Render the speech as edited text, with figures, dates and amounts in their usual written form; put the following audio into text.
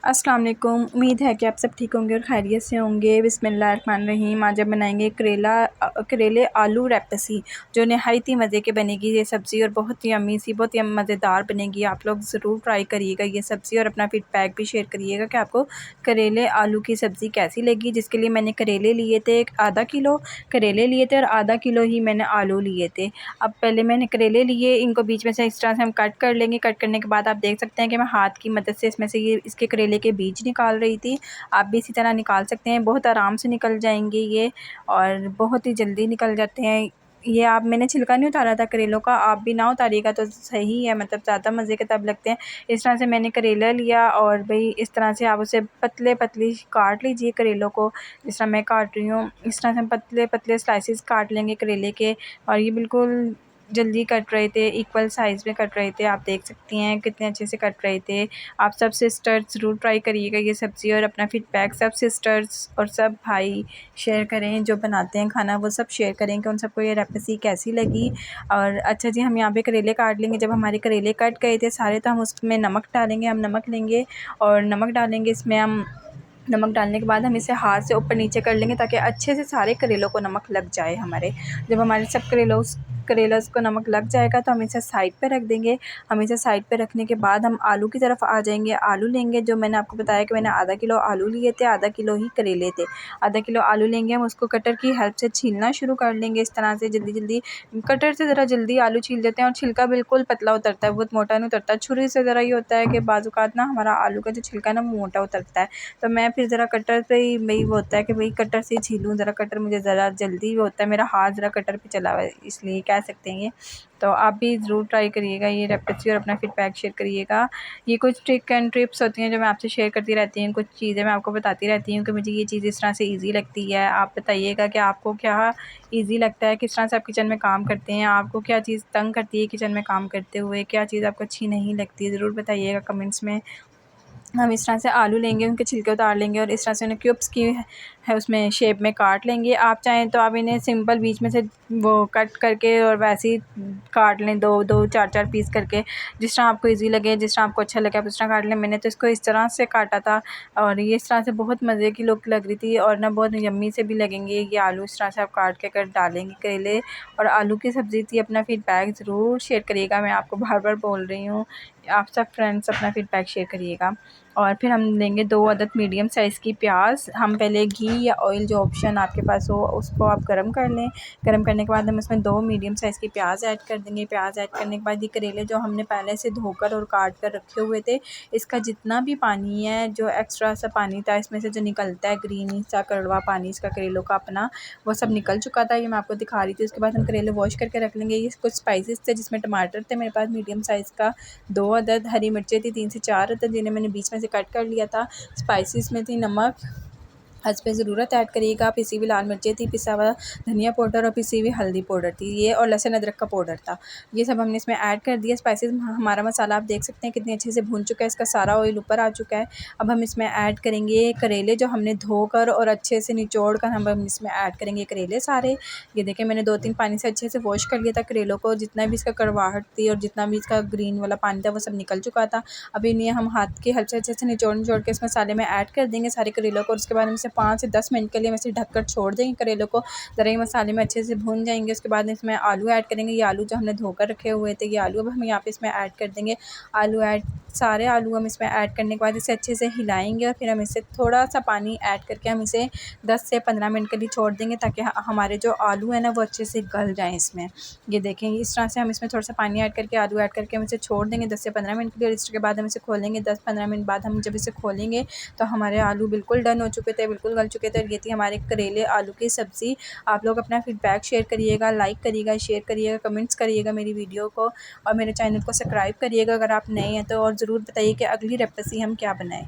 अस्सलाम वालेकुम। उम्मीद है कि आप सब ठीक होंगे और खैरियत से होंगे। बिस्मिल्लाहिर्रहमानिर्रहीम। आज हम बनाएंगे करेले आलू रेसिपी जो नहायत ही मज़े के बनेगी ये सब्ज़ी और बहुत ही यम्मी सी, बहुत ही मज़ेदार बनेगी। आप लोग ज़रूर ट्राई करिएगा ये सब्ज़ी और अपना फीडबैक भी शेयर करिएगा कि आपको करेले आलू की सब्ज़ी कैसी लगी। जिसके लिए मैंने करेले लिए थे, आधा किलो करेले लिए थे और आधा किलो ही मैंने आलू लिए थे। अब पहले मैंने करेले लिए, इनको बीच में से इस तरह से हम कट कर लेंगे। कट करने के बाद आप देख सकते हैं कि मैं हाथ की मदद से इसमें से ये इसके करेले के बीज निकाल रही थी। आप भी इसी तरह निकाल सकते हैं, बहुत आराम से निकल जाएंगे ये और बहुत ही जल्दी निकल जाते हैं ये। आप मैंने छिलका नहीं उतारा था करेलों का, आप भी ना उतारिएगा तो सही है, मतलब ज़्यादा मज़े के तब लगते हैं। इस तरह से मैंने करेला लिया और भाई इस तरह से आप उसे पतले पतली काट लीजिए करेलों को, जिस तरह मैं काट रही हूँ। इस तरह से हम पतले पतले स्लाइसेस काट लेंगे करेले के और ये बिल्कुल जल्दी कट रहे थे, इक्वल साइज़ में कट रहे थे। आप देख सकती हैं कितने अच्छे से कट रहे थे। आप सब सिस्टर्स ज़रूर ट्राई करिएगा ये सब्ज़ी और अपना फीडबैक सब सिस्टर्स और सब भाई शेयर करें, जो बनाते हैं खाना वो सब शेयर करें कि उन सबको ये रेसिपी कैसी लगी। और अच्छा जी, हम यहाँ पे करेले काट लेंगे। जब हमारे करेले कट गए थे सारे तो हम उसमें नमक डालेंगे। हम नमक लेंगे और नमक डालेंगे इसमें हम। नमक डालने के बाद हम इसे हाथ से ऊपर नीचे कर लेंगे ताकि अच्छे से सारे करेलों को नमक लग जाए हमारे। जब हमारे सब करेलों को नमक लग जाएगा तो हम इसे साइड पे रख देंगे। हम इसे साइड पे रखने के बाद हम आलू की तरफ आ जाएंगे। आलू लेंगे, जो मैंने आपको बताया कि मैंने आधा किलो आलू लिए थे, आधा किलो ही करेले थे। आधा किलो आलू लेंगे, हम उसको कटर की हेल्प से छीलना शुरू कर लेंगे। इस तरह से जल्दी जल्दी कटर से ज़रा जल्दी आलू छील देते हैं और छिलका बिल्कुल पतला उतरता है, बहुत मोटा नहीं उतरता। छुरी से ज़रा ये होता है कि बाज़-औक़ात ना हमारा आलू का जो छिलका है ना मोटा उतरता है, तो मैं फिर ज़रा कटर पे ही वही होता है कि भाई कटर से ही छीलूँ ज़रा। कटर मुझे ज़रा जल्दी होता है, मेरा हाथ ज़रा कटर पे चला हुआ है इसलिए कह सकते हैं ये। तो आप भी ज़रूर ट्राई करिएगा ये रेसिपी और अपना फीडबैक शेयर करिएगा। ये कुछ ट्रिक एंड टिप्स होती हैं जो मैं आपसे शेयर करती रहती हूँ, कुछ चीज़ें मैं आपको बताती रहती हूँ कि मुझे ये चीज़ इस तरह से ईज़ी लगती है। आप बताइएगा कि आपको क्या ईज़ी लगता है, किस तरह से आप किचन में काम करते हैं, आपको क्या चीज़ तंग करती है किचन में काम करते हुए, क्या चीज़ आपको अच्छी नहीं लगती है, ज़रूर बताइएगा कमेंट्स में। हम इस तरह से आलू लेंगे, उनके छिलके उतार लेंगे और इस तरह से उन्हें क्यूब्स की है उसमें शेप में काट लेंगे। आप चाहें तो आप इन्हें सिंपल बीच में से वो कट करके और वैसे ही काट लें, दो दो चार चार पीस करके, जिस तरह आपको इजी लगे, जिस तरह आपको अच्छा लगे आप उस तरह काट लें। मैंने तो इसको इस तरह से काटा था और ये इस तरह से बहुत मज़े की लुक लग रही थी और ना बहुत यम्मी से भी लगेंगे ये आलू। इस तरह से आप काट के अगर डालेंगे करेले और आलू की सब्ज़ी थी। अपना फीडबैक ज़रूर शेयर करिएगा, मैं आपको बार बार बोल रही हूँ, आप सब फ्रेंड्स अपना फीडबैक शेयर करिएगा। और फिर हम लेंगे 2 अदद मीडियम साइज़ की प्याज। हम पहले घी या ऑयल जो ऑप्शन आपके पास हो उसको आप गरम कर लें। गरम करने के बाद हम इसमें 2 मीडियम साइज़ की प्याज ऐड कर देंगे। प्याज ऐड करने के बाद ये करेले जो हमने पहले से धोकर और काट कर रखे हुए थे, इसका जितना भी पानी है, जो एक्स्ट्रा सा पानी था इसमें से जो निकलता है ग्रीन सा कड़वा पानी इसका करेलों का अपना, वो सब निकल चुका था। ये मैं आपको दिखा रही थी। उसके बाद हम करेले वॉश करके रख लेंगे। ये कुछ स्पाइसेस थे जिसमें टमाटर थे मेरे पास मीडियम साइज़ का, 2 अदद हरी मिर्चें थी 3 से 4 अदद, जिन्हें मैंने बीच में से कट कर लिया था। स्पाइसेस में थी नमक, हस्बे ज़रूरत ऐड करिएगा, पिसी हुई लाल मिर्चें थी, पिसा हुआ धनिया पाउडर और पिसी हुई हल्दी पाउडर थी ये, और लहसुन अदरक का पाउडर था। ये सब हमने इसमें ऐड कर दिया। स्पाइसेस हमारा मसाला आप देख सकते हैं कितने अच्छे से भून चुका है, इसका सारा ऑयल ऊपर आ चुका है। अब हम इसमें ऐड करेंगे करेले जो हमने धोकर और अच्छे से निचोड़ कर हम इसमें ऐड करेंगे करेले सारे। ये देखें मैंने 2-3 पानी से अच्छे से वॉश कर लिया था करेलों को, जितना भी इसका कड़वाहट थी और जितना भी इसका ग्रीन वाला पानी था वो सब निकल चुका था। अब इन्हें हम हाथ की हेल्प से अच्छे से निचोड़ के इस मसाले में ऐड कर देंगे सारे करेलों को और उसके बाद हम इसे 5 से 10 मिनट के लिए वैसे ढककर छोड़ देंगे करेलों को, ज़रा ये मसाले में अच्छे से भून जाएंगे। उसके बाद इसमें आलू ऐड करेंगे। ये आलू जो हमने धोकर रखे हुए थे, ये आलू अब हम यहाँ पे इसमें ऐड कर देंगे। सारे आलू हम इसमें ऐड करने के बाद इसे अच्छे से हिलाएंगे और फिर हम इसे थोड़ा सा पानी ऐड करके हम इसे 10 से 15 मिनट के लिए छोड़ देंगे ताकि हमारे जो आलू है ना वो अच्छे से गल जाएँ इसमें। ये देखें इस तरह से हम इसमें थोड़ा सा पानी ऐड करके आलू ऐड करके हम इसे छोड़ देंगे 10 से 15 मिनट के लिए और इसके बाद हम इसे खोलेंगे। 10-15 मिनट बाद हम जब इसे खोलेंगे तो हमारे आलू बिल्कुल डन हो चुके थे, बिल्कुल गल चुके थे और ये थी हमारे करेले आलू की सब्ज़ी। आप लोग अपना फीडबैक शेयर करिएगा, लाइक करिएगा, शेयर करिएगा, कमेंट्स करिएगा मेरी वीडियो को और मेरे चैनल को सब्सक्राइब करिएगा अगर आप नए हैं तो, और ज़रूर बताइए कि अगली रेसिपी हम क्या बनाएँ।